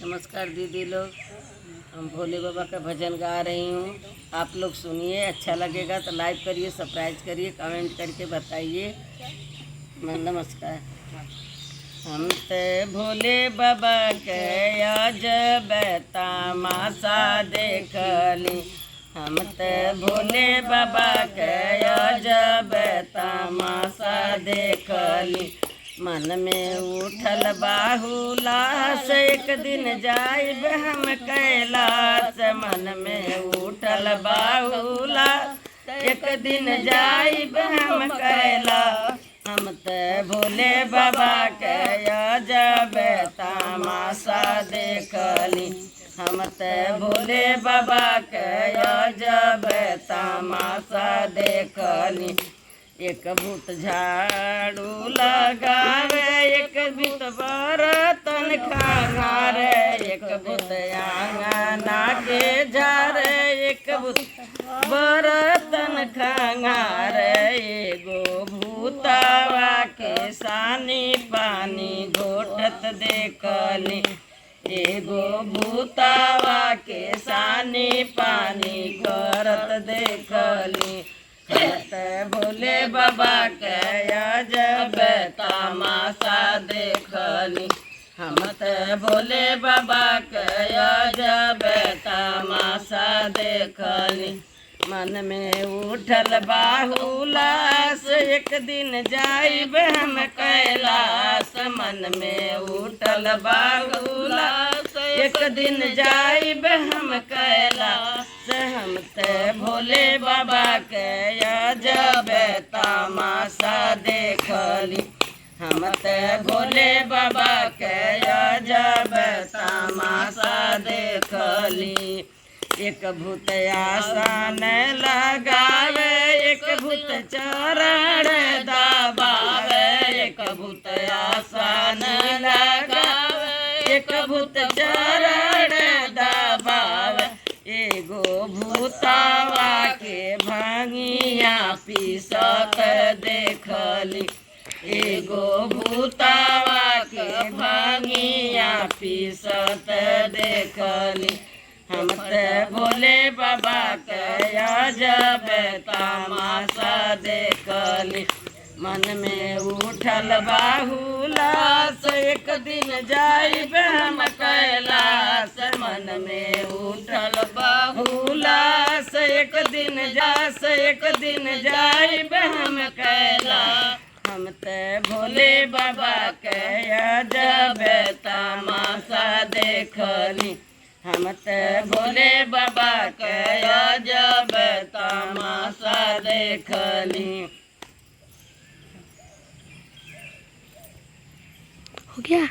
नमस्कार दीदी लोग, हम भोले बाबा का भजन गा रही हूँ। आप लोग सुनिए, अच्छा लगेगा तो लाइक करिए, सब्सक्राइब करिए, कमेंट करके बताइए। नमस्कार। हम ते भोले बाबा के अजब तमाशा देखली। हम ते भोले बाबा के अजब तमाशा देखली। मन में उठल बाहुलास, एक दिन जाइब हम कैलाश। मन में उठल बाहुलास, एक दिन जाइब हम कैलाश। हम ते भोले बाबा के अजब तमाशा देखली। हम ते भोले बाबा के अजब तमाशा देखली। एक भूत झाड़ू लगावे, एक भूत बर्तन खंगारे, एक भूत आंगना के झारे, एक भूत बर्तन खंगारे। एगो भूतवा के सानी पानी घोटत देखली। एगो भूतवा के सानी पानी करत देखली। भोले बाबा के अजब तमाशा देखली। हम ते भोले बाबा के अजब तमाशा देखली। मन में उठल बाहुलास, एक दिन जाइब हम कैलाश। मन में उठल बाहुलास, एक दिन जाइब हम कैलाश। हम ते भोले बाबा के अजब तमाशा देखली। हम ते भोले बाबा के अजब तमाशा देखली। एक भूत आसन लगावे, एक भूत चरण दबावे, एक भूत आसन लगावे, एक भूत चरण दबावे। एगो भूतवा के भांगिया पीसत देखली। एगो भूतवा के भांगिया पीसत देखली। हम ते भोले बाबा के अजब तमाशा देखली। मन में उठल बाहुलास, एक दिन जाइब हम कैलाश। मन में उठल बाहुलास, एक दिन जाइब हम कैलाश। हम ते भोले बाबा के अजब तमाशा देखली। हम ते भोले बाबा के अजब तमाशा देखली। हो गया।